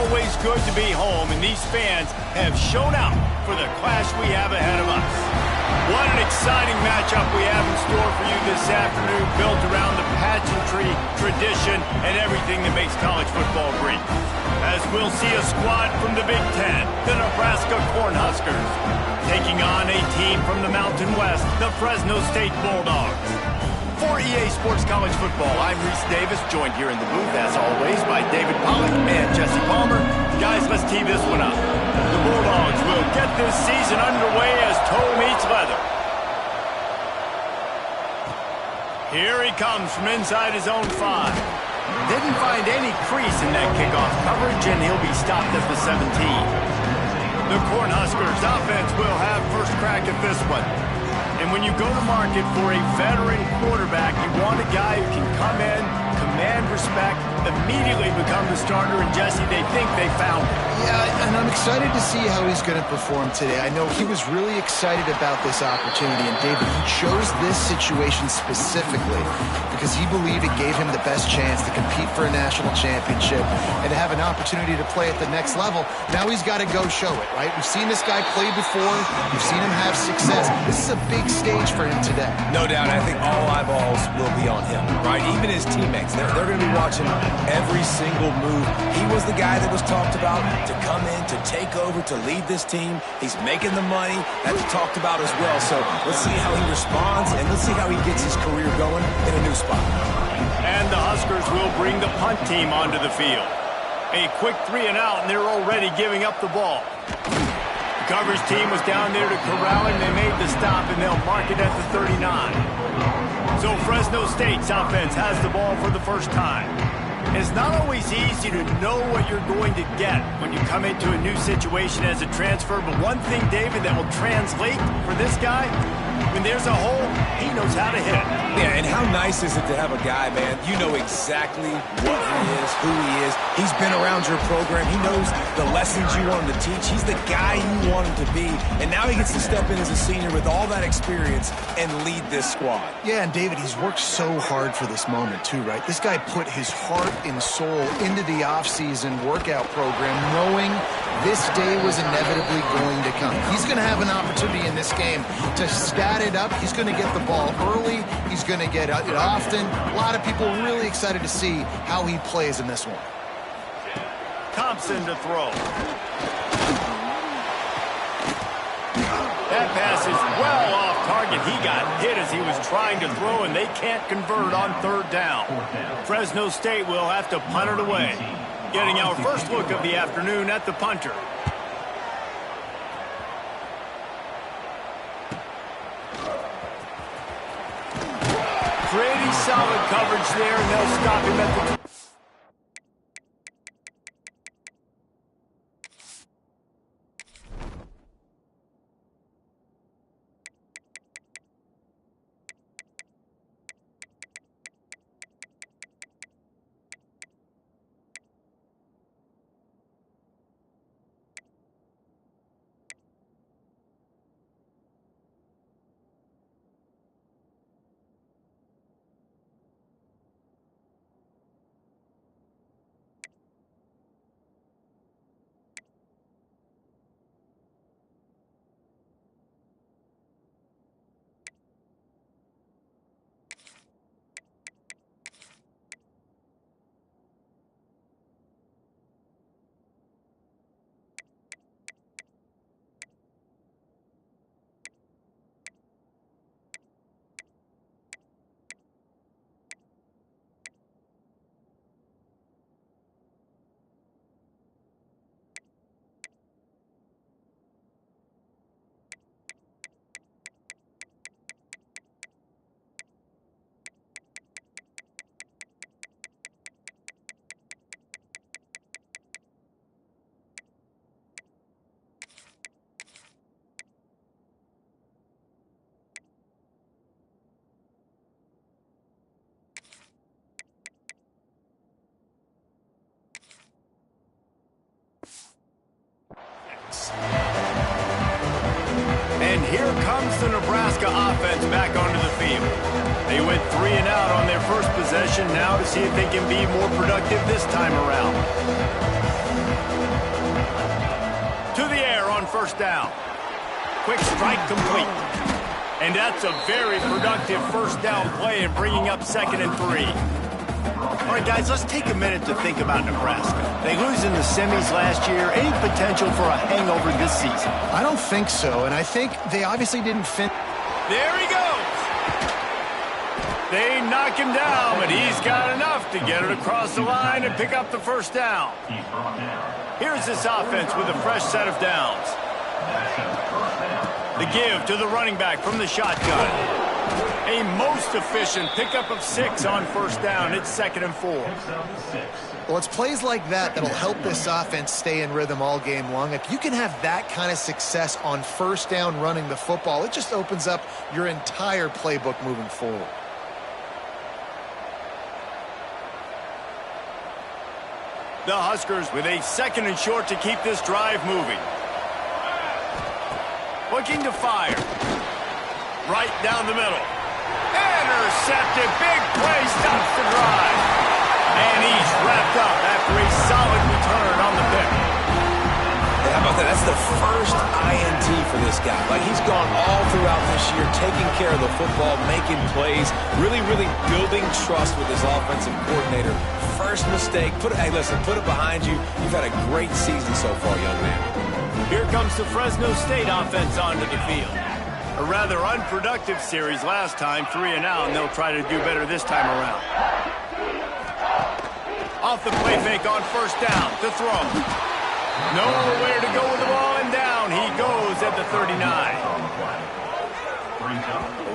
always good to be home, and these fans have shown out for the clash we have ahead of us. What an exciting matchup we have in store for you this afternoon, built around the pageantry, tradition, and everything that makes college football great. As we'll see a squad from the Big Ten, the Nebraska Cornhuskers, taking on a team from the Mountain West, the Fresno State Bulldogs. For EA Sports College Football, I'm Reese Davis, joined here in the booth, as always, by David Pollack and Jesse Palmer. Guys, let's tee this one up. The Bulldogs will get this season underway as toe meets leather. Here he comes from inside his own 5. Didn't find any crease in that kickoff coverage, and he'll be stopped at the 17. The Cornhuskers offense will have first crack at this one. And when you go to market for a veteran quarterback, you want a guy who can come in, command respect, immediately become the starter, and Jesse, they think they found it. Yeah, and I'm excited to see how he's going to perform today. I know he was really excited about this opportunity, and David, he chose this situation specifically because he believed it gave him the best chance to compete for a national championship and to have an opportunity to play at the next level. Now he's got to go show it, right? We've seen this guy play before. We've seen him have success. This is a big stage for him today. No doubt. I think all eyeballs will be on him, right? Even his teammates, they're going to be watching every single move. He was the guy that was talked about to come in, to take over, to lead this team. He's making the money. That's talked about as well. So let's see how he responds, and let's see how he gets his career going in a new spot. And the Huskers will bring the punt team onto the field. A quick 3 and out, and they're already giving up the ball. The coverage team was down there to corral him. They made the stop, and they'll mark it at the 39. So Fresno State's offense has the ball for the first time. It's not always easy to know what you're going to get when you come into a new situation as a transfer, but one thing, David, that will translate for this guy, when there's a hole, he knows how to hit it. Yeah, and how nice is it to have a guy, man, you know exactly what he is, who he is. He's been around your program. He knows the lessons you want him to teach. He's the guy you want him to be. And now he gets to step in as a senior with all that experience and lead this squad. Yeah, and David, he's worked so hard for this moment too, right? This guy put his heart and soul into the offseason workout program knowing this day was inevitably going to come. He's going to have an opportunity in this game to stat it up. He's going to get the ball early. He's going to get it often. A lot of people really excited to see how he plays in this one. Thompson to throw. That pass is well off target. He got hit as he was trying to throw, and they can't convert on 3rd down. Fresno State will have to punt it away. Getting our first look of the afternoon at the punter. Pretty solid coverage there, and they'll stop him at the... And here comes the Nebraska offense back onto the field. They went 3 and out on their first possession, now to see if they can be more productive this time around. first down. Quick strike complete. And that's a very productive first down play in bringing up 2nd and 3. All right, guys, let's take a minute to think about Nebraska. They lose in the semis last year. Any potential for a hangover this season? I don't think so, and I think they obviously didn't fit. There he goes. They knock him down, but he's got enough to get it across the line and pick up the first down. Here's this offense with a fresh set of downs. The give to the running back from the shotgun. A most efficient pickup of 6 on first down. It's 2nd and 4. Well, it's plays like that that'll help this offense stay in rhythm all game long. If you can have that kind of success on first down running the football, it just opens up your entire playbook moving forward. The Huskers with a 2nd and short to keep this drive moving. Looking to fire. Right down the middle. Intercepted. Big play stops the drive. And he's wrapped up after a solid return on the pick. Hey, how about that? That's the first INT for this guy. Like, he's gone all throughout this year, taking care of the football, making plays, really building trust with his offensive coordinator. First mistake. Hey, listen, put it behind you. You've had a great season so far, young man. Here comes the Fresno State offense onto the field. A rather unproductive series last time, 3 and out, and they'll try to do better this time around. Off the play fake on first down, to throw. Nowhere to go with the ball, and down he goes at the 39.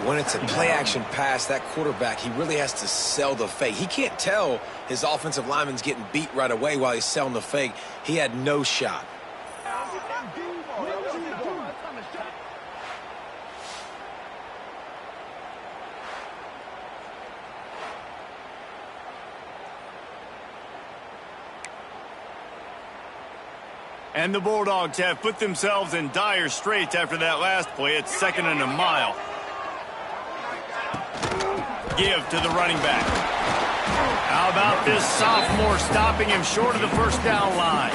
When it's a play-action pass, that quarterback, he really has to sell the fake. He can't tell his offensive lineman's getting beat right away while he's selling the fake. He had no shot. And the Bulldogs have put themselves in dire straits after that last play. It's 2nd and a mile. Give to the running back. How about this sophomore stopping him short of the first down line?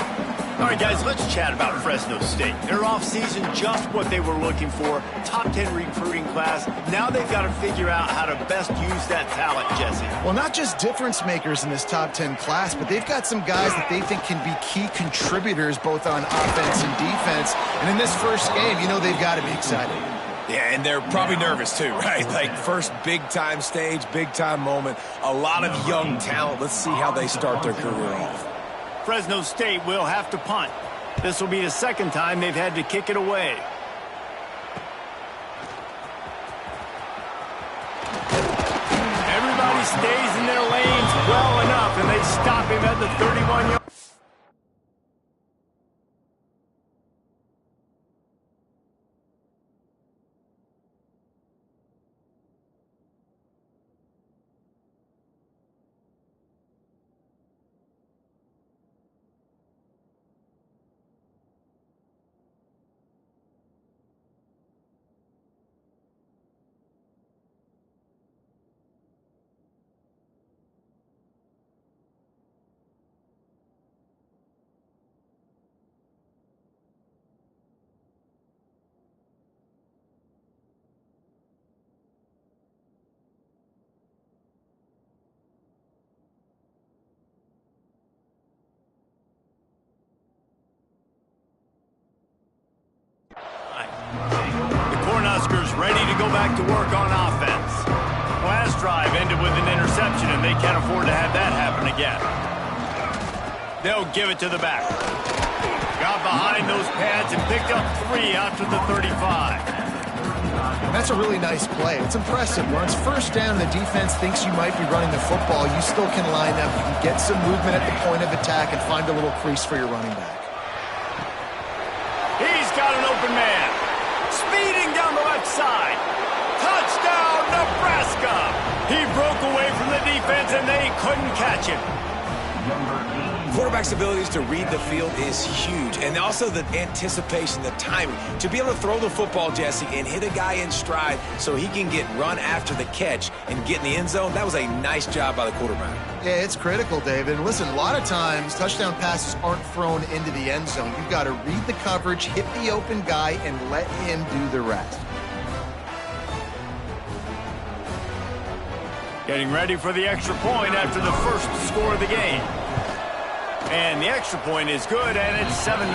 All right, guys, let's chat about Fresno State. Their offseason, just what they were looking for. Top 10 recruiting class. Now they've got to figure out how to best use that talent, Jesse. Well, not just difference makers in this top 10 class, but they've got some guys that they think can be key contributors both on offense and defense. And in this first game, you know they've got to be excited. Yeah, and they're probably nervous too, right? Like, first big-time stage, big-time moment. A lot of young talent. Let's see how they start their career off. Fresno State will have to punt. This will be the 2nd time they've had to kick it away. Everybody stays in their lanes well enough, and they stop him at the 31-yard. The Cornhuskers ready to go back to work on offense. Last drive ended with an interception, and they can't afford to have that happen again. They'll give it to the back. Got behind those pads and picked up 3 out to the 35. That's a really nice play. It's impressive. When it's first down, the defense thinks you might be running the football. You still can line up. You can get some movement at the point of attack and find a little crease for your running back. He's got an open man. Speeding down the left side. Touchdown, Nebraska. He broke away from the defense, and they couldn't catch him. Quarterback's abilities to read the field is huge, and also the anticipation, the timing. To be able to throw the football, Jesse, and hit a guy in stride so he can get run after the catch and get in the end zone, that was a nice job by the quarterback. Yeah, it's critical, David. And listen, a lot of times touchdown passes aren't thrown into the end zone. You've got to read the coverage, hit the open guy, and let him do the rest. Getting ready for the extra point after the first score of the game. And the extra point is good, and it's 7-0.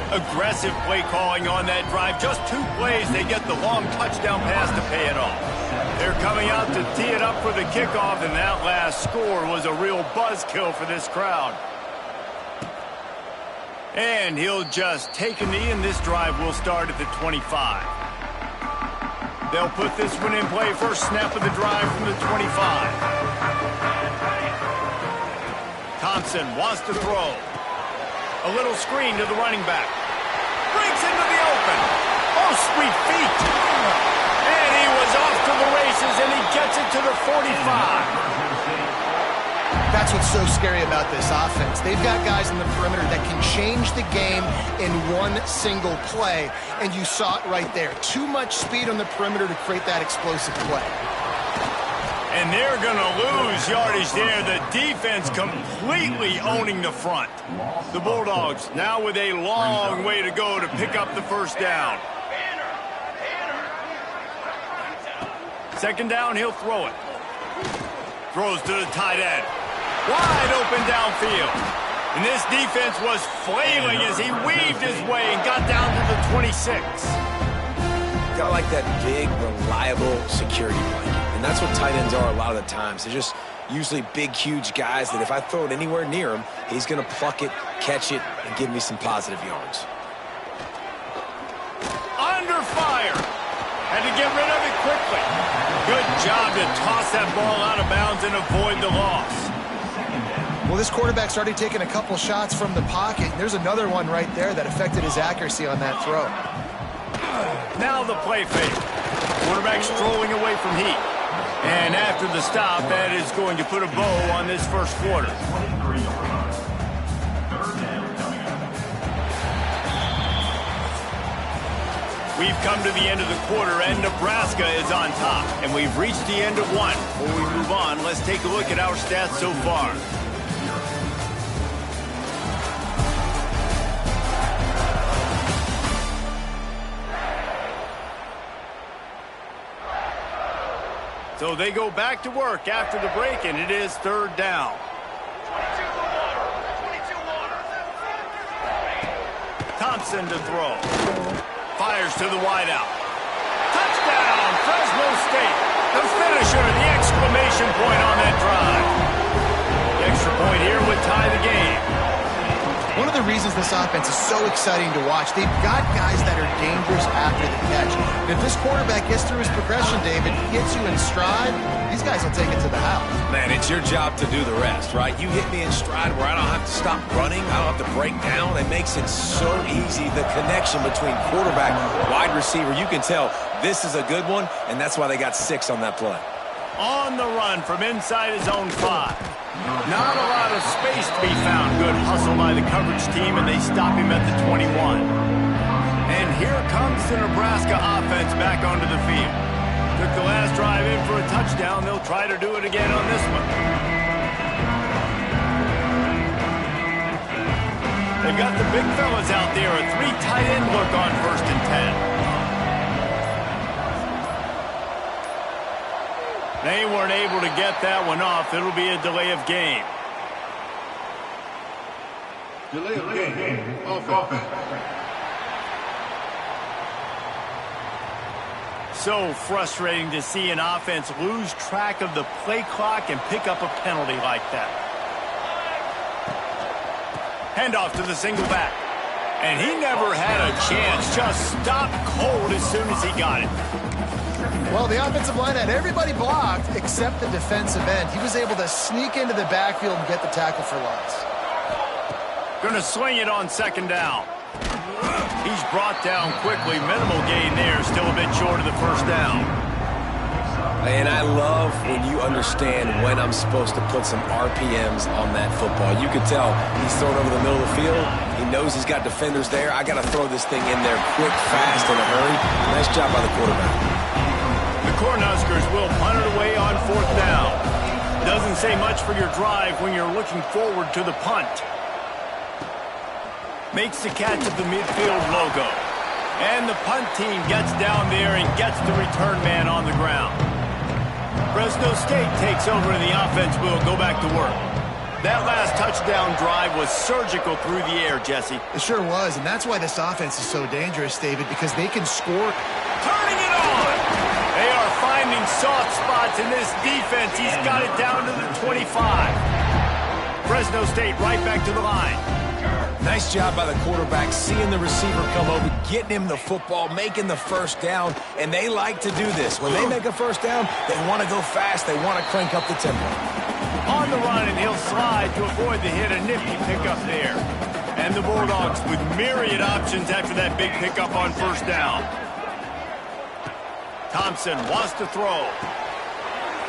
Aggressive play calling on that drive. Just 2 plays, they get the long touchdown pass to pay it off. They're coming out to tee it up for the kickoff, and that last score was a real buzzkill for this crowd. And he'll just take a knee, and this drive will start at the 25. They'll put this one in play. First snap of the drive from the 25. Thompson wants to throw. A little screen to the running back. Breaks into the open. Oh, sweet feet. And he was off to the races, and he gets it to the 45. That's what's so scary about this offense. They've got guys in the perimeter that can change the game in one single play, and you saw it right there. Too much speed on the perimeter to create that explosive play. And they're going to lose yardage there. The defense completely owning the front. The Bulldogs now with a long way to go to pick up the first down. Second down, he'll throw it. Throws to the tight end. Wide open downfield. And this defense was flailing as he weaved his way and got down to the 26. Got like that big, reliable security blanket. And that's what tight ends are a lot of the times. They're just usually big, huge guys that if I throw it anywhere near him, he's going to pluck it, catch it, and give me some positive yards. Under fire. Had to get rid of it quickly. Good job to toss that ball out of bounds and avoid the loss. Well, this quarterback's already taken a couple shots from the pocket. There's another one right there that affected his accuracy on that throw. Now the play fake. Quarterback strolling away from heat. And after the stop, that is going to put a bow on this first quarter. We've come to the end of the quarter, and Nebraska is on top. And we've reached the end of one. Before we move on, let's take a look at our stats so far. So they go back to work after the break, and it is third down. Thompson to throw. Fires to the wideout. Touchdown, Fresno State. The finisher, the exclamation point on that drive. The extra point here would tie the game. One of the reasons this offense is so exciting to watch, they've got guys that are dangerous after the catch. And if this quarterback gets through his progression, David, he hits you in stride, these guys will take it to the house. Man, it's your job to do the rest, right? You hit me in stride where I don't have to stop running, I don't have to break down. It makes it so easy, the connection between quarterback and wide receiver. You can tell this is a good one, and that's why they got 6 on that play. On the run from inside his own 5. Not a lot of space to be found. Good hustle by the coverage team, and they stop him at the 21. And here comes the Nebraska offense back onto the field. Took the last drive in for a touchdown. They'll try to do it again on this one. They've got the big fellas out there. A 3 tight end look on 1st and 10. They weren't able to get that one off. It'll be a delay of game. Delay of game. Offense. So frustrating to see an offense lose track of the play clock and pick up a penalty like that. Handoff to the single back. And he never had a chance. Just stopped cold as soon as he got it. Well, the offensive line had everybody blocked except the defensive end. He was able to sneak into the backfield and get the tackle for loss. Going to swing it on 2nd down. He's brought down quickly. Minimal gain there. Still a bit short of the 1st down. And I love when you understand when I'm supposed to put some RPMs on that football. You can tell he's throwing over the middle of the field. He knows he's got defenders there. I got to throw this thing in there quick, fast, in a hurry. Nice job by the quarterback. The Cornhuskers will punt it away on 4th down. Doesn't say much for your drive when you're looking forward to the punt. Makes the catch at the midfield logo. And the punt team gets down there and gets the return man on the ground. Fresno State takes over and the offense will go back to work. That last touchdown drive was surgical through the air, Jesse. It sure was, and that's why this offense is so dangerous, David, because they can score. Turning it on! They are finding soft spots in this defense. He's got it down to the 25. Fresno State right back to the line. Nice job by the quarterback, seeing the receiver come over, getting him the football, making the first down, and they like to do this. When they make a first down, they want to go fast. They want to crank up the tempo. On the run, and he'll slide to avoid the hit. A nifty pickup there. And the Bulldogs with myriad options after that big pickup on first down. Thompson wants to throw.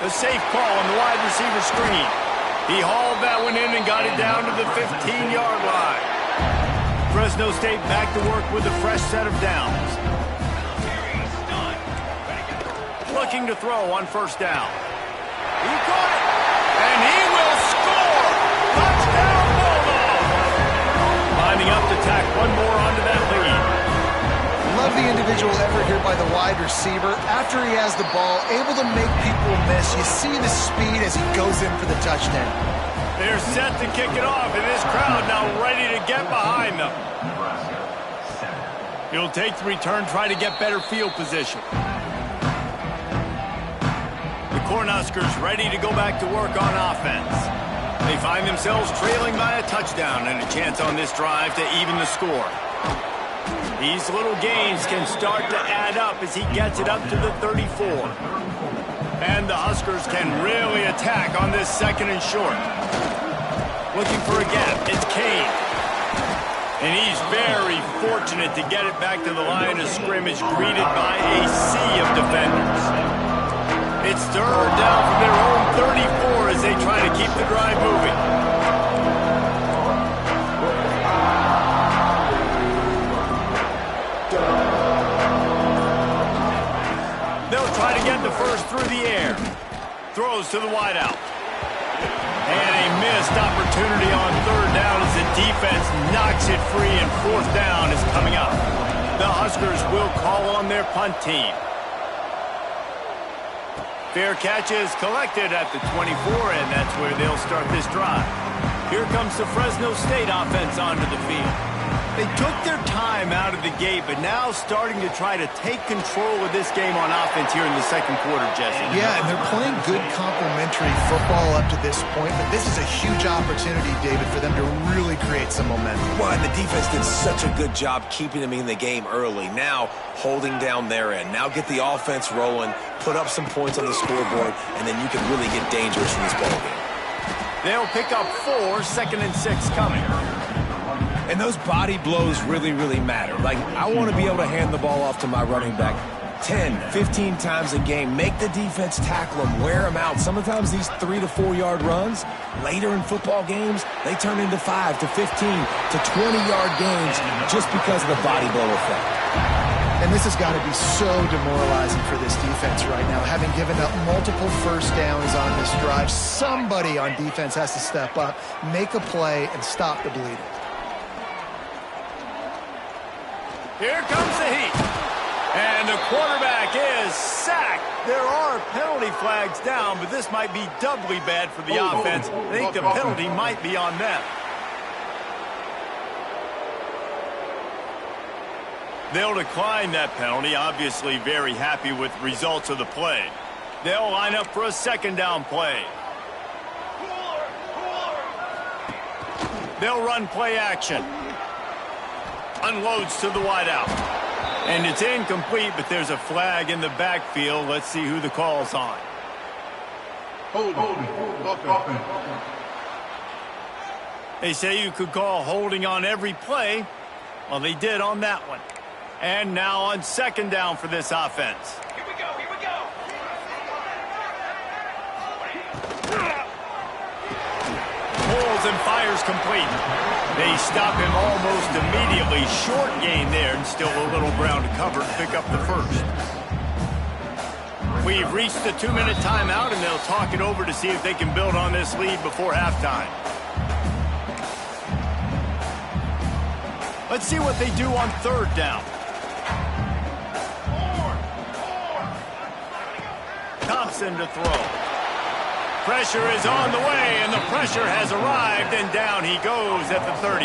A safe call on the wide receiver screen. He hauled that one in and got it down to the 15-yard line. Fresno State back to work with a fresh set of downs. Looking to throw on first down. He caught it, and he will score! Touchdown Bulldogs! Lining up to tack one more onto that lead. Love the individual effort here by the wide receiver. After he has the ball, able to make people miss. You see the speed as he goes in for the touchdown. They're set to kick it off, and this crowd now ready to get behind them. He'll take the return, try to get better field position. The Cornhuskers ready to go back to work on offense. They find themselves trailing by a touchdown and a chance on this drive to even the score. These little gains can start to add up as he gets it up to the 34. And the Huskers can really attack on this second and short. Looking for a gap, it's Kane. And he's very fortunate to get it back to the line of scrimmage, greeted by a sea of defenders. It's third down from their own 34 as they try to keep the drive moving. They'll try to get the first through the air. Throws to the wideout. And a missed opportunity on third down as the defense knocks it free, and fourth down is coming up. The Huskers will call on their punt team. Fair catch is collected at the 24, and that's where they'll start this drive. Here comes the Fresno State offense onto the field. They took their time out of the gate, but now starting to try to take control of this game on offense here in the second quarter, Jesse. Yeah, and they're playing good complementary football up to this point, but this is a huge opportunity, David, for them to really create some momentum. Well, and the defense did such a good job keeping them in the game early. Now, holding down their end. Now get the offense rolling, put up some points on the scoreboard, and then you can really get dangerous in this ballgame. They'll pick up 4, 2nd and 6 coming. And those body blows really, really matter. Like, I want to be able to hand the ball off to my running back 10, 15 times a game. Make the defense tackle them, wear them out. Sometimes these 3 to 4 yard runs, later in football games, they turn into 5 to 15 to 20-yard gains just because of the body blow effect. And this has got to be so demoralizing for this defense right now. Having given up multiple first downs on this drive, somebody on defense has to step up, make a play, and stop the bleeding. Here comes the heat. And the quarterback is sacked. There are penalty flags down, but this might be doubly bad for the offense. I think the penalty might be on them. They'll decline that penalty, obviously very happy with results of the play. They'll line up for a second down play. They'll run play action. Unloads to the wideout. And it's incomplete, but there's a flag in the backfield. Let's see who the call's on. They say you could call holding on every play. Well, they did on that one. And now on second down for this offense. Here we go, here we go. throws and fires complete. They stop him almost immediately. Short gain there, and still a little ground to cover to pick up the first. We've reached the 2-minute timeout, and they'll talk it over to see if they can build on this lead before halftime. Let's see what they do on third down. Thompson to throw. Pressure is on the way, and the pressure has arrived, and down he goes at the 30.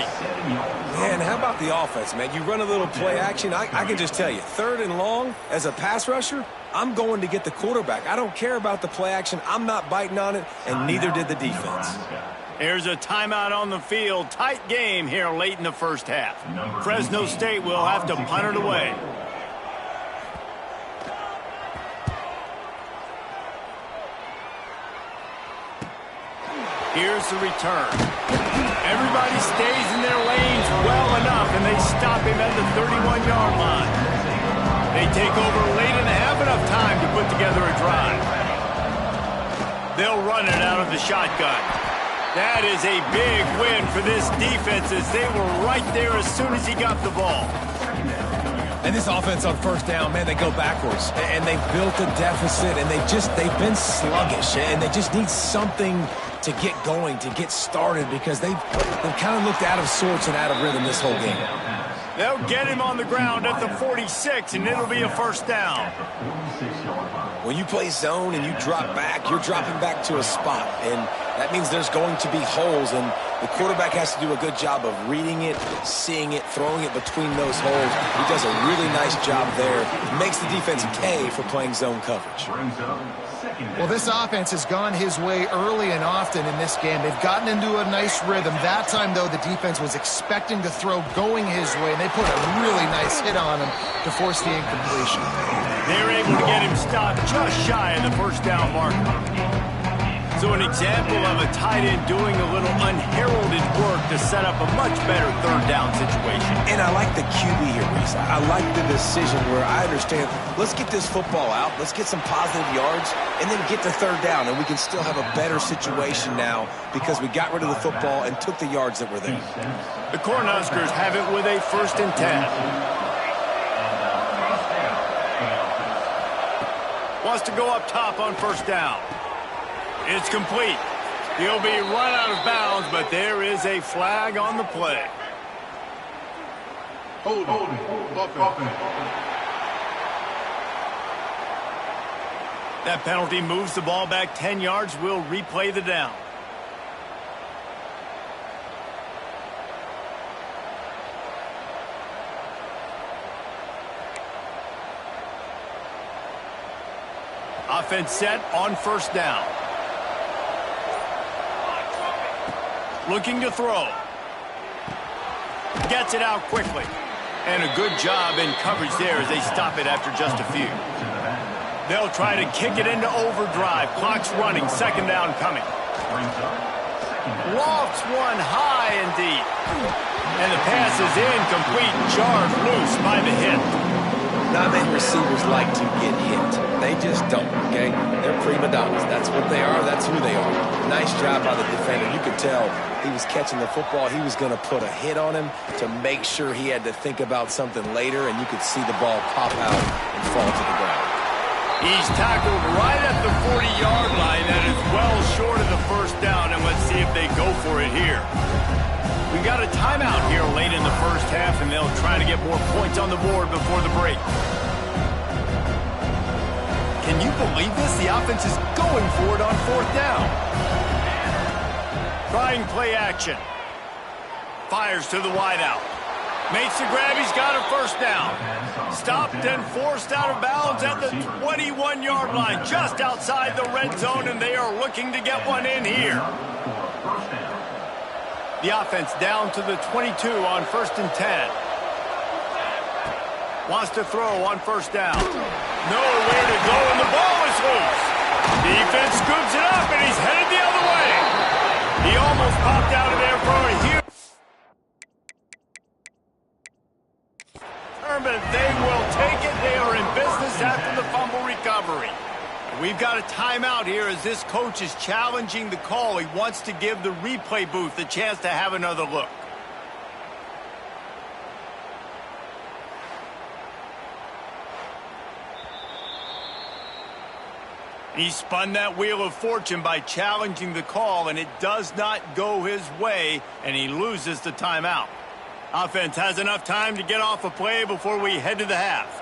Man, how about the offense, man? You run a little play action. I can just tell you, third and long, as a pass rusher, I'm going to get the quarterback. I don't care about the play action. I'm not biting on it, and neither did the defense. Here's a timeout on the field. Tight game here late in the first half. Fresno State will have to punt it away. Here's the return. Everybody stays in their lanes well enough, and they stop him at the 31-yard line. They take over late in the half, enough time to put together a drive. They'll run it out of the shotgun. That is a big win for this defense, as they were right there as soon as he got the ball. And this offense on first down, man, they go backwards. And they've built a deficit, and they've been sluggish, and they just need something to get going, to get started, because they've kind of looked out of sorts and out of rhythm this whole game. They'll get him on the ground at the 46, and it'll be a first down. When you play zone and you drop back, you're dropping back to a spot, and that means there's going to be holes, and the quarterback has to do a good job of reading it, seeing it, throwing it between those holes. He does a really nice job there. He makes the defense pay for playing zone coverage. Well, this offense has gone his way early and often in this game. They've gotten into a nice rhythm. That time, though, the defense was expecting to throw going his way, and they put a really nice hit on him to force the incompletion. They're able to get him stopped just shy of the first down marker. So an example of a tight end doing a little unheralded work to set up a much better third down situation. And I like the QB here, Reese. I like the decision where I understand, let's get this football out, let's get some positive yards, and then get to third down, and we can still have a better situation now because we got rid of the football and took the yards that were there. The Cornhuskers have it with a 1st and 10. Wants to go up top on first down. It's complete. He'll be run out of bounds, but there is a flag on the play. Hold offense. That penalty moves the ball back 10 yards. We'll replay the down. Offense set on first down. Looking to throw. Gets it out quickly. And a good job in coverage there as they stop it after just a few. They'll try to kick it into overdrive. Clock's running. Second down coming. Lofts one high and deep. And the pass is incomplete. Jarred loose by the hit. Not many receivers like to get hit. They just don't, okay? They're prima donnas. That's what they are. That's who they are. Nice job by the defender. You could tell he was catching the football. He was going to put a hit on him to make sure he had to think about something later, and you could see the ball pop out and fall to the ground. He's tackled right at the 40-yard line. That is well short of the first down, and let's see if they go for it here. We've got a timeout here late in the first half, and they'll try to get more points on the board before the break. Can you believe this? The offense is going for it on fourth down. Trying play action. Fires to the wideout. Makes the grab. He's got a first down. Stopped and forced out of bounds at the 21-yard line, just outside the red zone, and they are looking to get one in here. The offense down to the 22 on 1st and 10. Wants to throw on first down. Nowhere to go, and the ball is loose. Defense scoops it up, and he's headed the other way. He almost popped out of there for a huge... But they will take it. They are in business after the fumble recovery. We've got a timeout here as this coach is challenging the call. He wants to give the replay booth a chance to have another look. He spun that wheel of fortune by challenging the call, and it does not go his way, and he loses the timeout. Offense has enough time to get off a play before we head to the half.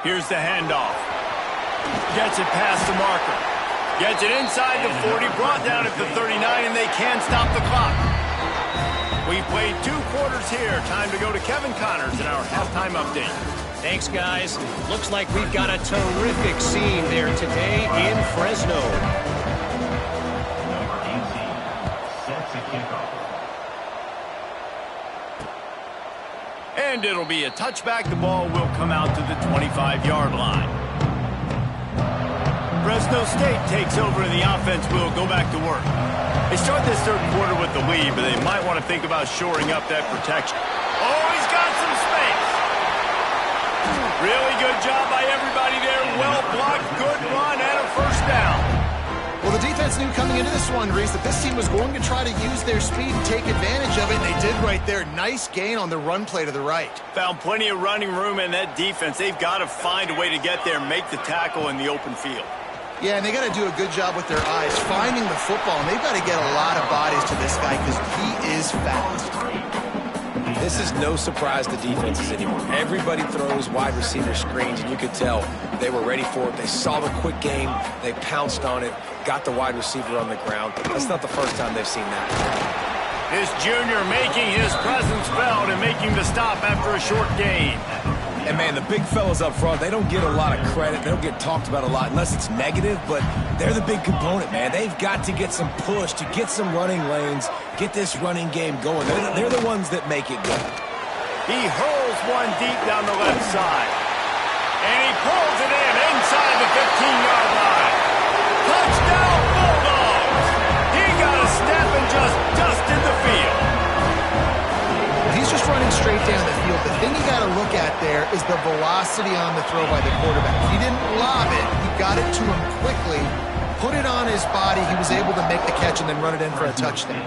Here's the handoff. Gets it past the marker. Gets it inside the 40, brought down at the 39, and they can't stop the clock. We played 2 quarters here. Time to go to Kevin Connors in our halftime update. Thanks, guys. Looks like we've got a terrific scene there today in Fresno. Number 18 sets a kickoff. And it'll be a touchback. The ball will come out to the 25-yard line. Fresno State takes over, and the offense will go back to work. They start this third quarter with the lead, but they might want to think about shoring up that protection. Oh, he's got some space. Really good job by everybody there. Well blocked, good run, and a first down. Well, the defense knew coming into this one, Reese, that this team was going to try to use their speed and take advantage of it, and they did right there. Nice gain on the run play to the right. Found plenty of running room in that defense. They've got to find a way to get there, make the tackle in the open field. Yeah, and they got to do a good job with their eyes, finding the football, and they've got to get a lot of bodies to this guy because he is fast. This is no surprise to defenses anymore. Everybody throws wide receiver screens, and you could tell they were ready for it. They saw the quick game. They pounced on it, got the wide receiver on the ground. That's not the first time they've seen that. This junior making his presence felt and making the stop after a short gain. And, man, the big fellas up front, they don't get a lot of credit. They don't get talked about a lot unless it's negative, but they're the big component, man. They've got to get some push to get some running lanes, get this running game going. They're the ones that make it go. He hurls one deep down the left side. And he pulls it in inside the 15-yard line. Touchdown, Bulldogs! He got a step and just dusted the field. He's just running straight down the field. The thing you got to look at there is the velocity on the throw by the quarterback. He didn't lob it. He got it to him quickly, put it on his body. He was able to make the catch and then run it in for a touchdown.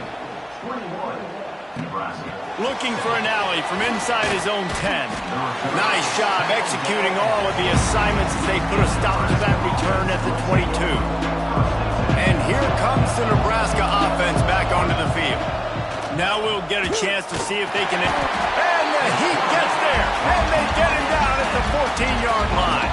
Looking for an alley from inside his own 10. Nice job executing all of the assignments as they put a stop to that return at the 22. And here comes the Nebraska offense back onto the field. Now we'll get a chance to see if they can... And the Heat gets there, and they get him down at the 14-yard line.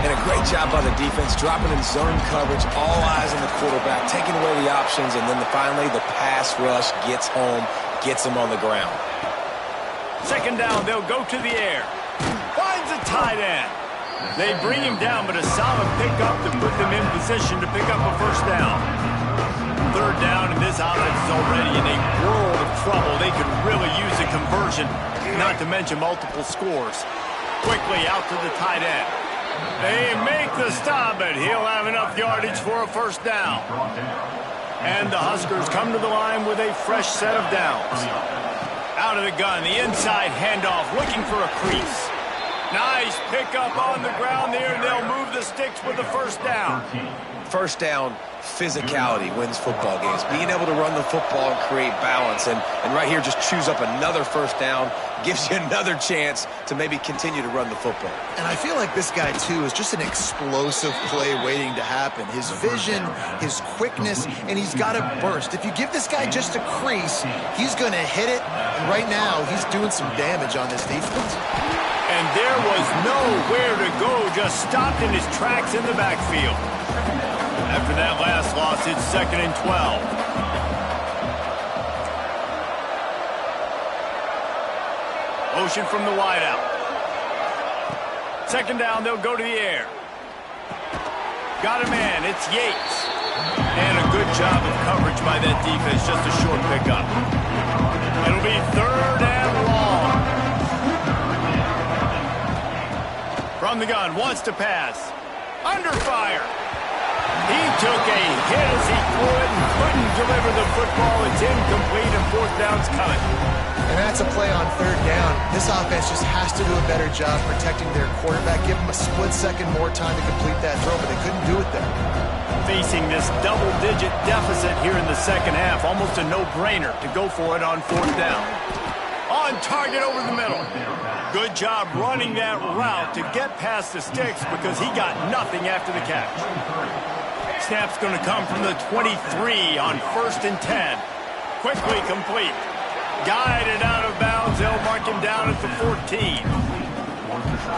And a great job by the defense, dropping in zone coverage, all eyes on the quarterback, taking away the options, and then finally the pass rush gets home, gets him on the ground. Second down, they'll go to the air. Finds a tight end. They bring him down, but a solid pickup to put them in position to pick up a first down. Third down, and this offense is already in a world of trouble. They could really use a conversion, not to mention multiple scores. Quickly out to the tight end. They make the stop, but he'll have enough yardage for a first down. And the Huskers come to the line with a fresh set of downs. Out of the gun, the inside handoff, looking for a crease. Nice pickup on the ground there, and they'll move the sticks with the first down. First down, physicality wins football games. Being able to run the football and create balance. And right here, just choose up another first down, gives you another chance to maybe continue to run the football. And I feel like this guy, too, is just an explosive play waiting to happen. His vision, his quickness, and he's got a burst. If you give this guy just a crease, he's going to hit it. And right now, he's doing some damage on this defense. And there was nowhere to go, just stopped in his tracks in the backfield. After that last loss, it's 2nd and 12. Motion from the wideout. Second down, they'll go to the air. Got a man, it's Yates. And a good job of coverage by that defense, just a short pickup. It'll be 3rd and long. From the gun, wants to pass. Under fire. He took a hit as he threw it and couldn't deliver the football. It's incomplete and 4th down's coming. And that's a play on third down. This offense just has to do a better job protecting their quarterback. Give them a split second more time to complete that throw, but they couldn't do it there. Facing this double-digit deficit here in the second half, almost a no-brainer to go for it on fourth down. On target over the middle. Good job running that route to get past the sticks because he got nothing after the catch. Snap's going to come from the 23 on 1st and 10. Quickly complete. Guided out of bounds. They'll mark him down at the 14.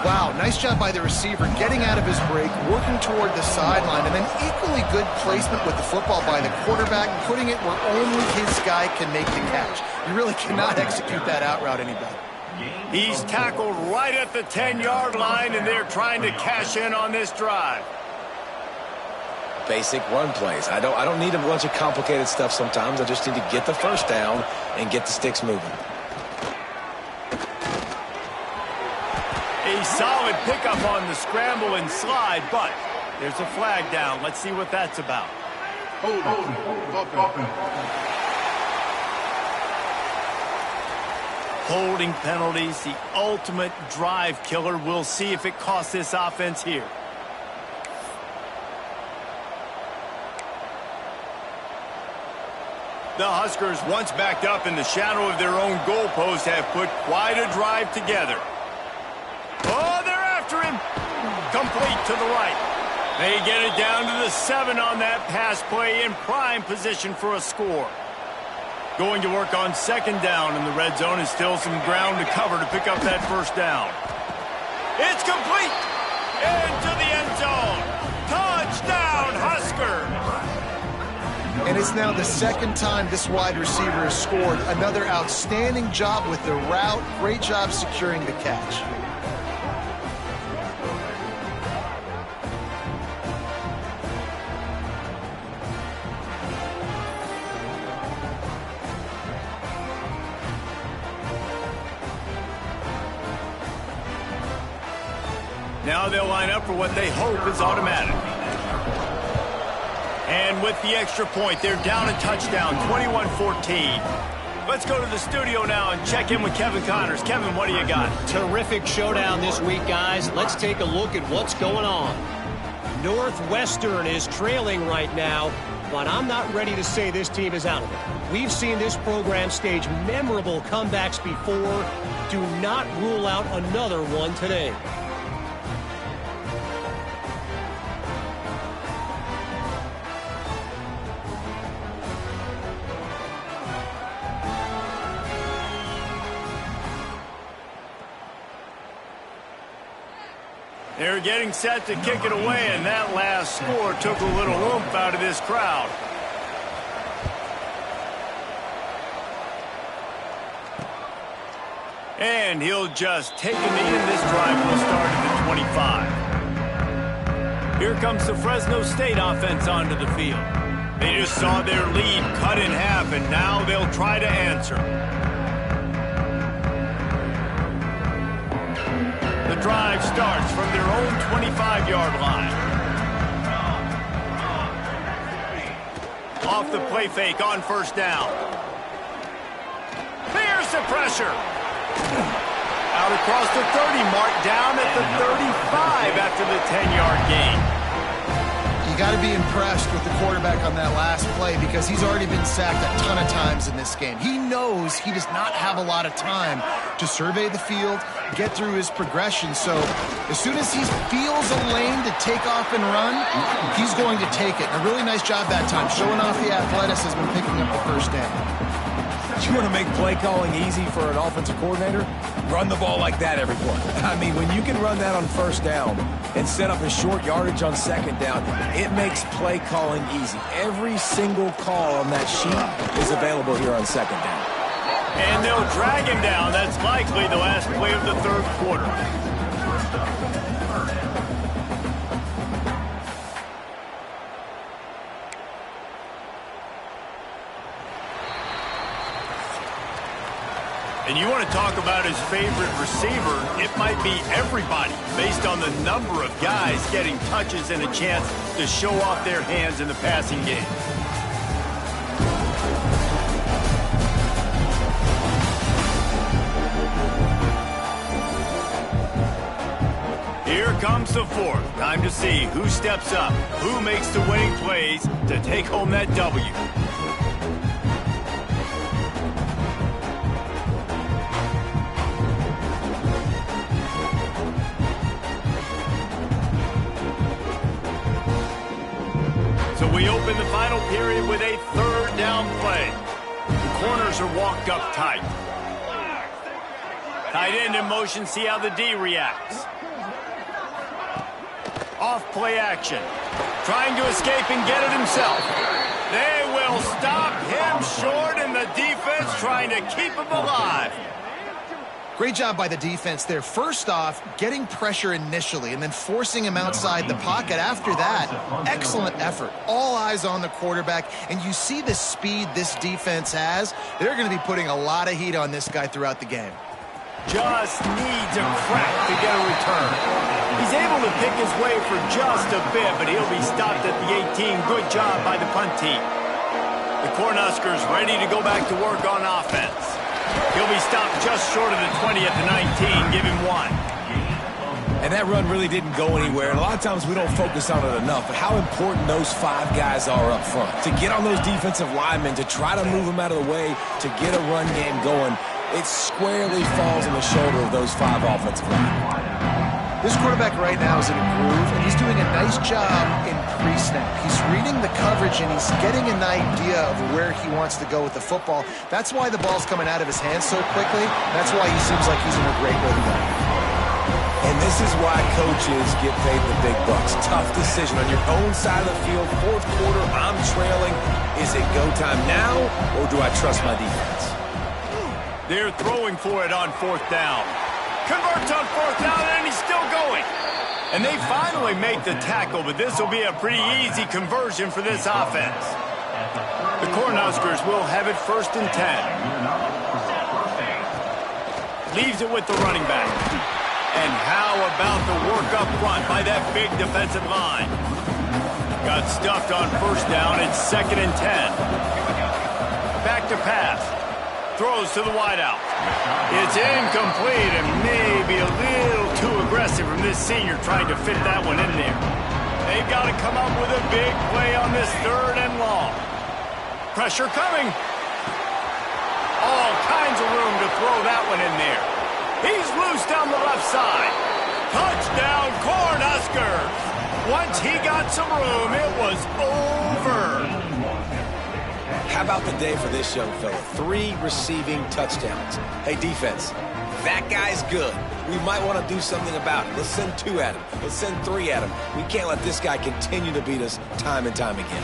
Wow, nice job by the receiver getting out of his break, working toward the sideline, and then equally good placement with the football by the quarterback, putting it where only his guy can make the catch. You really cannot execute that out route any better. He's tackled right at the 10-yard line, and they're trying to cash in on this drive. Basic run plays. I don't need a bunch of complicated stuff sometimes. I just need to get the first down and get the sticks moving. A solid pickup on the scramble and slide, but there's a flag down. Let's see what that's about. Holding penalties, the ultimate drive killer. We'll see if it costs this offense here. The Huskers, once backed up in the shadow of their own goalpost, have put quite a drive together. Oh, they're after him. Complete to the right. They get it down to the 7 on that pass play, in prime position for a score. Going to work on 2nd down in the red zone, and still some ground to cover to pick up that first down. It's complete. Into the end zone. Touchdown, Huskers. And it's now the 2nd time this wide receiver has scored. Another outstanding job with the route. Great job securing the catch. Now they'll line up for what they hope is automatic. And with the extra point, they're down a touchdown, 21-14. Let's go to the studio now and check in with Kevin Connors. Kevin, what do you got? Terrific showdown this week, guys. Let's take a look at what's going on. Northwestern is trailing right now, but I'm not ready to say this team is out of it. We've seen this program stage memorable comebacks before. Do not rule out another one today. They're getting set to kick it away, and that last score took a little oomph out of this crowd. And he'll just take a knee, and this drive will start at the 25. Here comes the Fresno State offense onto the field. They just saw their lead cut in half, and now they'll try to answer. The drive starts from their own 25-yard line. Off the play fake on 1st down. There's the pressure. Out across the 30 mark, down at the 35 after the 10-yard gain. You got to be impressed with the quarterback on that last play because he's already been sacked a ton of times in this game. He knows he does not have a lot of time to survey the field, get through his progression. So as soon as he feels a lane to take off and run, he's going to take it. And a really nice job that time, showing off the athleticism and picking up the first down. You want to make play calling easy for an offensive coordinator? Run the ball like that every play. I mean, when you can run that on 1st down and set up a short yardage on 2nd down, it makes play calling easy. Every single call on that sheet is available here on 2nd down. And they'll drag him down. That's likely the last play of the 3rd quarter. And you want to talk about his favorite receiver, it might be everybody based on the number of guys getting touches and a chance to show off their hands in the passing game. comes the fourth. Time to see who steps up, who makes the winning plays to take home that W. So we open the final period with a third down play. The corners are walked up tight. Tight end in motion, see how the D reacts. Off play action. Trying to escape and get it himself. They will stop him short, and the defense trying to keep him alive. Great job by the defense there. First off, getting pressure initially and then forcing him outside the pocket. After that, excellent effort. All eyes on the quarterback, and you see the speed this defense has. They're going to be putting a lot of heat on this guy throughout the game. Just needs a crack to get a return. He's able to pick his way for just a bit, but he'll be stopped at the 18. Good job by the punt team. The Cornhuskers ready to go back to work on offense. He'll be stopped just short of the 20 at the 19. Give him 1. And that run really didn't go anywhere. And a lot of times we don't focus on it enough, but how important those 5 guys are up front. To get on those defensive linemen, to try to move them out of the way, to get a run game going, it squarely falls on the shoulder of those 5 offensive linemen. This quarterback right now is in a groove, and he's doing a nice job in pre-snap. He's reading the coverage, and he's getting an idea of where he wants to go with the football. That's why the ball's coming out of his hands so quickly. That's why he seems like he's in a great rhythm. And this is why coaches get paid the big bucks. Tough decision on your own side of the field. Fourth quarter, I'm trailing. Is it go time now, or do I trust my defense? They're throwing for it on 4th down. Converts on 4th down, and he's still going. And they finally make the tackle, but this will be a pretty easy conversion for this offense. The Cornhuskers will have it 1st and 10. Leaves it with the running back. And how about the work up front by that big defensive line? Got stuffed on 1st down. It's 2nd and 10. Back to pass. Throws to the wideout. It's incomplete and maybe a little too aggressive from this senior trying to fit that one in there. They've got to come up with a big play on this 3rd and long. Pressure coming. All kinds of room to throw that one in there. He's loose down the left side. Touchdown, Cornhuskers. Once he got some room, it was over. How about the day for this young fella? 3 receiving touchdowns. Hey, defense, that guy's good. We might want to do something about it. Let's send 2 at him. Let's send 3 at him. We can't let this guy continue to beat us time and time again.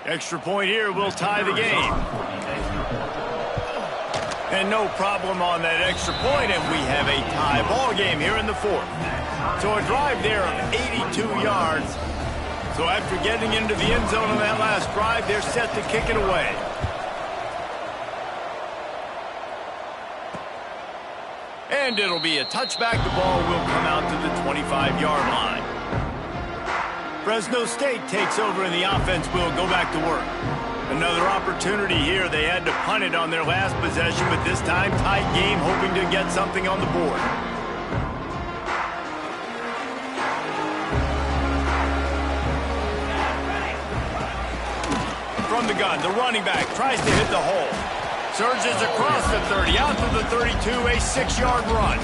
Extra point here will tie the game. And no problem on that extra point, and we have a tie ball game here in the 4th. So a drive there of 82 yards. So after getting into the end zone on that last drive, they're set to kick it away. And it'll be a touchback. The ball will come out to the 25-yard line. Fresno State takes over and the offense will go back to work. Another opportunity here. They had to punt it on their last possession, but this time tight game, hoping to get something on the board. From the gun, the running back tries to hit the hole. Surges across the 30, out to the 32, a 6-yard run.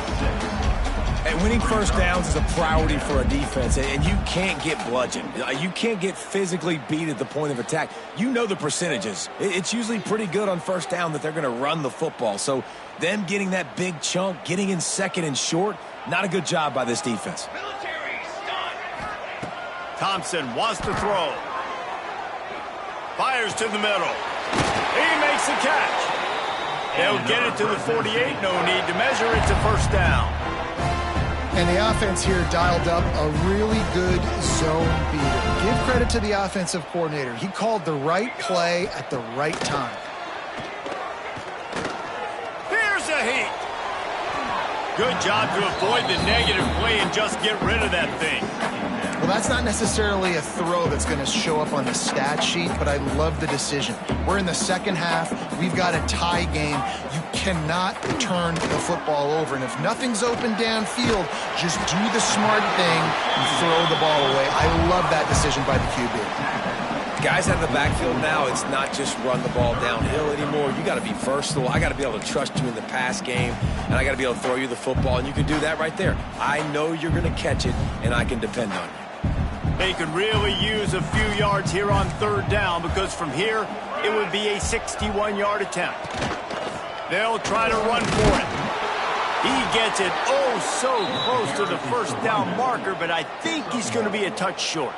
And winning 1st downs is a priority for a defense, and you can't get bludgeoned. You can't get physically beat at the point of attack. You know the percentages. It's usually pretty good on 1st down that they're going to run the football. So them getting that big chunk, getting in 2nd and short, not a good job by this defense. Thompson wants to throw. Fires to the middle. He makes the catch. They'll get it to the 48. No need to measure. It's a 1st down. And the offense here dialed up a really good zone beater. Give credit to the offensive coordinator. He called the right play at the right time. Here's a heat. Good job to avoid the negative play and just get rid of that thing. Well, that's not necessarily a throw that's going to show up on the stat sheet, but I love the decision. We're in the second half. We've got a tie game. You cannot turn the football over. And if nothing's open downfield, just do the smart thing and throw the ball away. I love that decision by the QB. Guys out of the backfield now, it's not just run the ball downhill anymore. You got to be versatile. I got to be able to trust you in the pass game, and I got to be able to throw you the football, and you can do that right there. I know you're going to catch it, and I can depend on you. They could really use a few yards here on third down, because from here, it would be a 61-yard attempt. They'll try to run for it. He gets it oh so close to the first down marker, but I think he's going to be a touch short.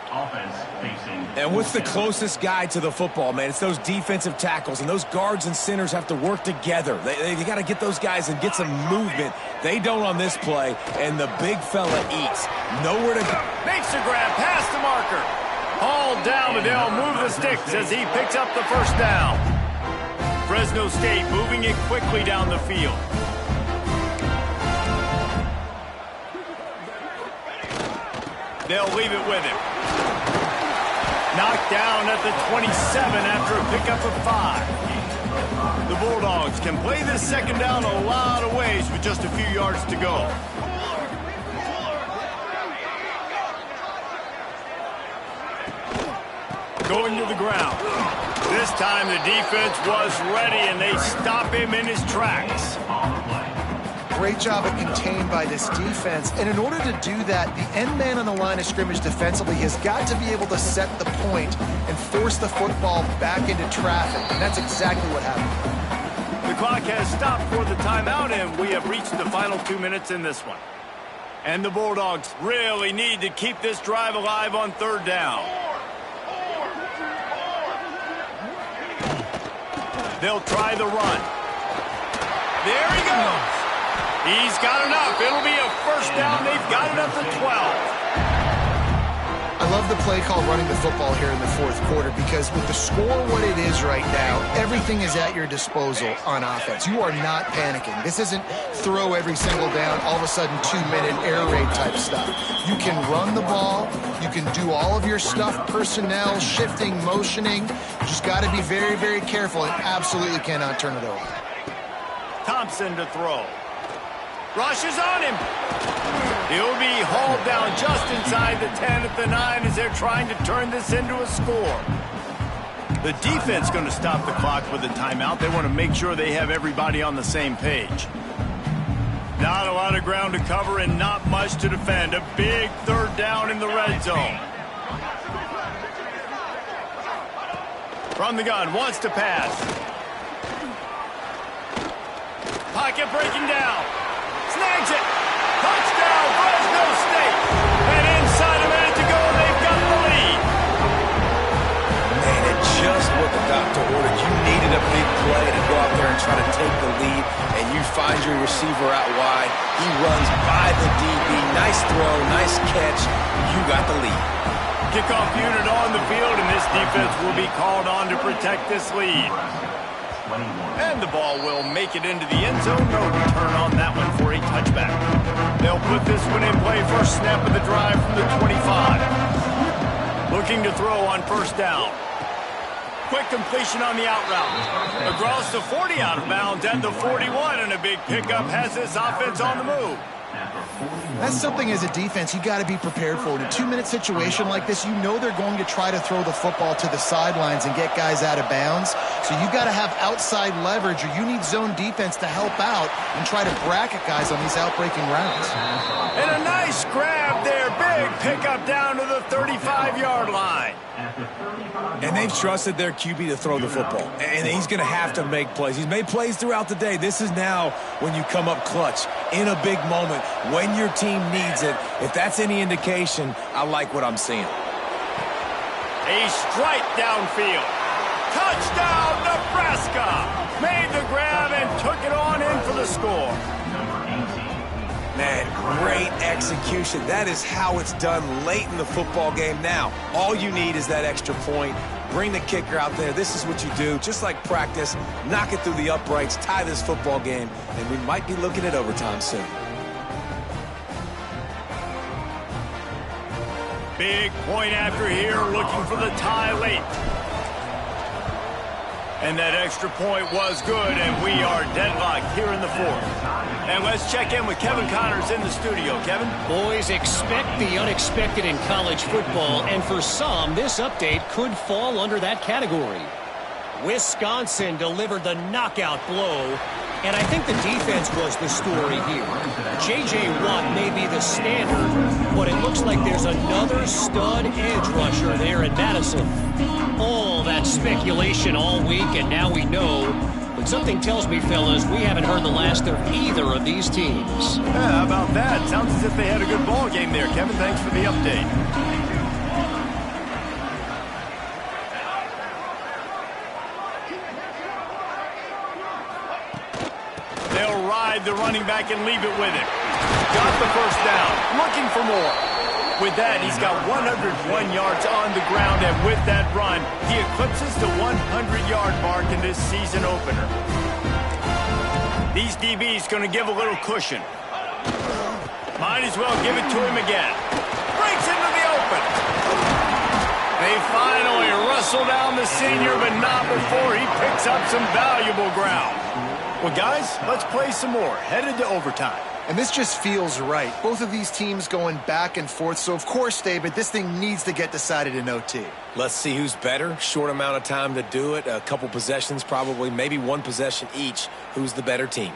And what's the closest guy to the football, man? It's those defensive tackles, and those guards and centers have to work together. They got to get those guys and get some movement. They don't on this play, and the big fella eats. Nowhere to go. Makes the grab past the marker. Hauled down, but they'll move the sticks as he picks up the first down. Fresno State moving it quickly down the field. They'll leave it with him. Knocked down at the 27 after a pickup of 5. The Bulldogs can play this second down a lot of ways with just a few yards to go. Going to the ground. This time the defense was ready, and they stop him in his tracks. Great job of contained by this defense. And in order to do that, the end man on the line of scrimmage defensively has got to be able to set the point and force the football back into traffic. And that's exactly what happened. The clock has stopped for the timeout, and we have reached the final 2 minutes in this one. And the Bulldogs really need to keep this drive alive on third down. They'll try the run. There he goes. He's got enough. It'll be a first down. They've got it up to 12. I love the play call running the football here in the fourth quarter, because with the score what it is right now, everything is at your disposal on offense. You are not panicking. This isn't throw every single down, all of a sudden 2-minute air raid type stuff. You can run the ball. You can do all of your stuff, personnel, shifting, motioning. You just got to be very, very careful and absolutely cannot turn it over. Thompson to throw. Rushes on him. He'll be hauled down just inside the 10 at the 9 as they're trying to turn this into a score. The defense going to stop the clock with a timeout. They want to make sure they have everybody on the same page. Not a lot of ground to cover and not much to defend. A big third down in the red zone. From the gun, wants to pass. Pocket breaking down. Snags it. Touchdown, Fresno State. And inside a minute to go, they've got the lead. Man, it's just what the doctor ordered. You needed a big play to go out there and try to take the lead, and you find your receiver out wide. He runs by the DB. Nice throw, nice catch. You got the lead. Kickoff unit on the field, and this defense will be called on to protect this lead. And the ball will make it into the end zone. No return on that one for a touchback. They'll put this one in play. First snap of the drive from the 25. Looking to throw on first down. Quick completion on the out route. Across the 40 out of bounds at the 41, and a big pickup has this offense on the move. That's something as a defense you got to be prepared for. In a 2-minute situation like this, you know they're going to try to throw the football to the sidelines and get guys out of bounds. So you got to have outside leverage, or you need zone defense to help out and try to bracket guys on these outbreaking routes. And a nice grab there. Big pickup down to the 35-yard line. And they've trusted their QB to throw the football. And he's going to have to make plays. He's made plays throughout the day. This is now when you come up clutch in a big moment when your team needs it. If that's any indication, I like what I'm seeing. A strike downfield. Touchdown, Nebraska. Made the grab and took it on in for the score. Man, great execution. That is how it's done late in the football game. Now, all you need is that extra point. Bring the kicker out there. This is what you do. Just like practice, knock it through the uprights, tie this football game, and we might be looking at overtime soon. Big point after here, looking for the tie late. And that extra point was good, and we are deadlocked here in the fourth. And let's check in with Kevin Connors in the studio. Kevin? Boys, expect the unexpected in college football, and for some, this update could fall under that category. Wisconsin delivered the knockout blow, and I think the defense was the story here. J.J. Watt may be the standard, but it looks like there's another stud edge rusher there in Madison. All that speculation all week, and now we know. But something tells me, fellas, we haven't heard the last of either of these teams. Yeah, how about that? Sounds as if they had a good ball game there, Kevin. Thanks for the update. They'll ride the running back and leave it with him. Got the first down. Looking for more. With that, he's got 101 yards on the ground, and with that run, he eclipses the 100-yard mark in this season opener. These DBs going to give a little cushion. Might as well give it to him again. Breaks into the open. They finally wrestle down the senior, but not before he picks up some valuable ground. Well, guys, let's play some more. Headed to overtime. And this just feels right. Both of these teams going back and forth. So, of course, David, this thing needs to get decided in OT. Let's see who's better. Short amount of time to do it. A couple possessions probably, maybe one possession each. Who's the better team?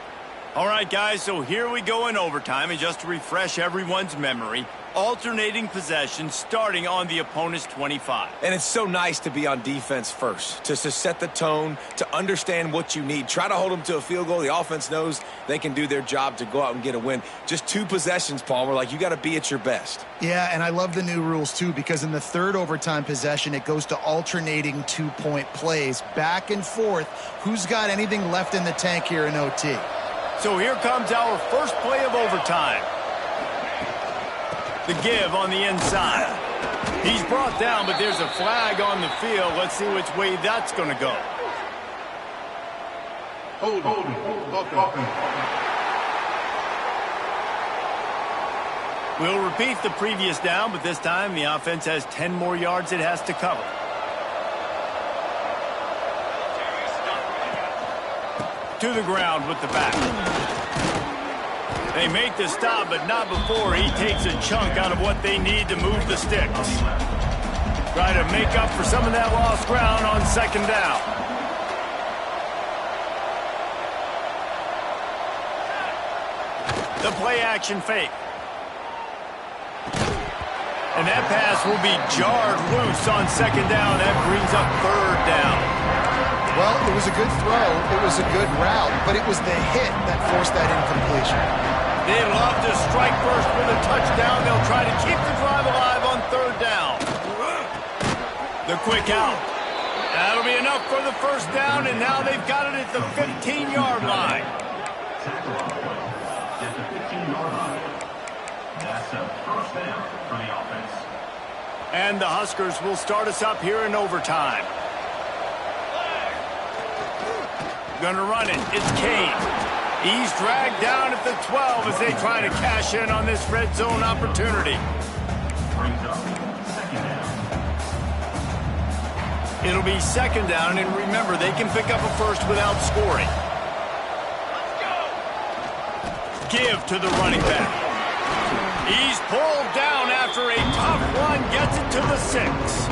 All right, guys, so here we go in overtime. And just to refresh everyone's memory, alternating possessions starting on the opponent's 25. And it's so nice to be on defense first, to set the tone, to understand what you need. Try to hold them to a field goal. The offense knows they can do their job to go out and get a win. Just 2 possessions, Palmer, like you got to be at your best. Yeah, and I love the new rules, too, because in the third overtime possession, it goes to alternating 2-point plays, back and forth. Who's got anything left in the tank here in OT? So here comes our first play of overtime. The give on the inside. He's brought down, but there's a flag on the field. Let's see which way that's going to go. We'll repeat the previous down, but this time the offense has 10 more yards it has to cover. To the ground with the back. They make the stop, but not before he takes a chunk out of what they need to move the sticks. Try to make up for some of that lost ground on second down. The play action fake. And that pass will be jarred loose on second down. That brings up third down. Well, it was a good throw, it was a good route, but it was the hit that forced that incompletion. They love to strike first with a touchdown. They'll try to keep the drive alive on third down. The quick out. That'll be enough for the first down, and now they've got it at the 15-yard line. At the 15-yard line. That's a first down for the offense. And the Huskers will start us up here in overtime. Gonna run it. It's Kane. He's dragged down at the 12 as they try to cash in on this red zone opportunity. Brings up second down. It'll be second down, and remember, they can pick up a first without scoring. Give to the running back. He's pulled down after a tough run, gets it to the 6.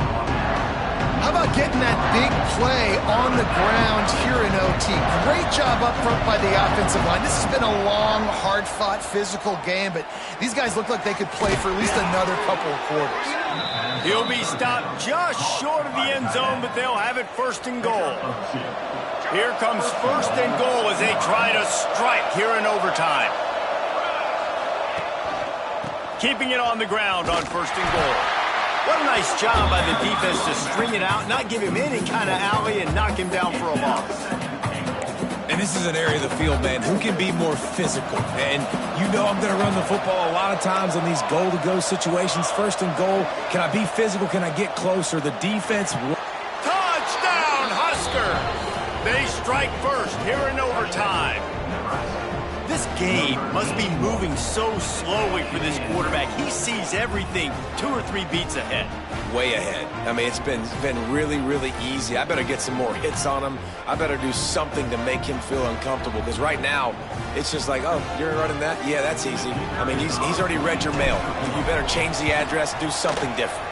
How about getting that big play on the ground here in OT? Great job up front by the offensive line. This has been a long, hard-fought, physical game, but these guys look like they could play for at least another couple of quarters. He'll be stopped just short of the end zone, but they'll have it first and goal. Here comes first and goal as they try to strike here in overtime. Keeping it on the ground on first and goal. What a nice job by the defense to string it out, not give him any kind of alley, and knock him down for a loss. And this is an area of the field, man, who can be more physical. And you know I'm going to run the football a lot of times in these goal-to-go situations. First and goal, can I be physical? Can I get closer? The defense... Touchdown, Husker! They strike first here in overtime. This game must be moving so slowly for this quarterback. He sees everything 2 or 3 beats ahead. Way ahead. I mean, it's been really, really easy. I better get some more hits on him. I better do something to make him feel uncomfortable, because right now, it's just like, oh, you're running that? Yeah, that's easy. I mean, he's already read your mail. You better change the address, do something different.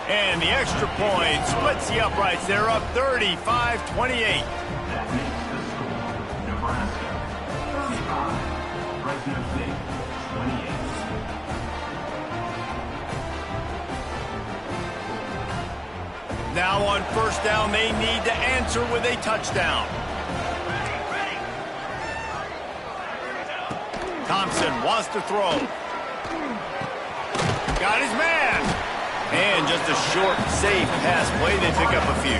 And the extra point splits the uprights. They're up 35-28. That makes the score Nebraska 35, Fresno State 28. Now on first down, they need to answer with a touchdown. Thompson wants to throw. Got his man. And just a short, safe pass play. They pick up a few.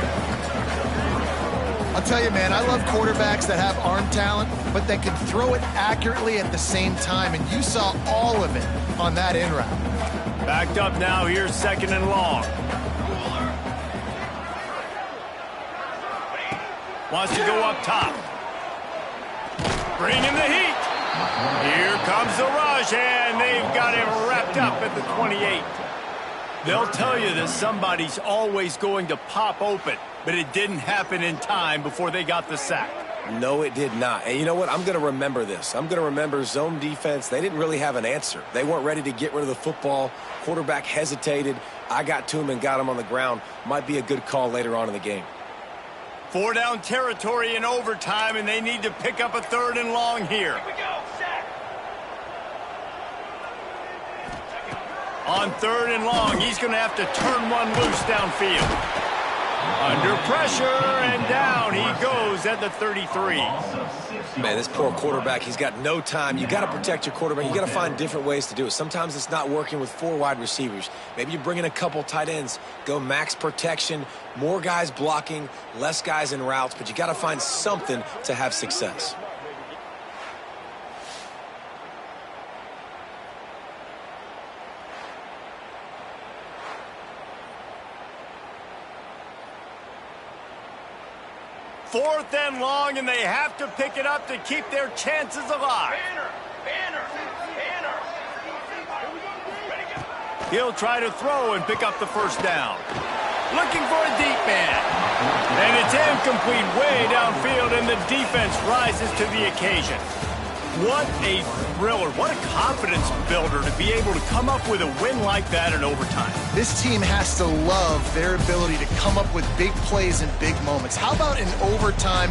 I'll tell you, man, I love quarterbacks that have arm talent, but that can throw it accurately at the same time, and you saw all of it on that in route. Backed up now. Here's second and long. Wants to go up top. Bring in the heat. Here comes the rush, and they've got him wrapped up at the 28. They'll tell you that somebody's always going to pop open, but it didn't happen in time before they got the sack. No, it did not. And you know what? I'm going to remember this. I'm going to remember zone defense. They didn't really have an answer. They weren't ready to get rid of the football. Quarterback hesitated. I got to him and got him on the ground. Might be a good call later on in the game. 4 down territory in overtime, and they need to pick up a third and long here. On third and long, he's going to have to turn one loose downfield. Under pressure, and down he goes at the 33. Man, this poor quarterback, he's got no time. You got to protect your quarterback. You got to find different ways to do it. Sometimes it's not working with 4 wide receivers. Maybe you bring in a couple tight ends, go max protection, more guys blocking, less guys in routes, but you got to find something to have success. Fourth and long, and they have to pick it up to keep their chances alive. He'll try to throw and pick up the first down. Looking for a deep man. And it's incomplete way downfield, and the defense rises to the occasion. What a thriller. What a confidence builder to be able to come up with a win like that in overtime. This team has to love their ability to come up with big plays in big moments. How about in overtime?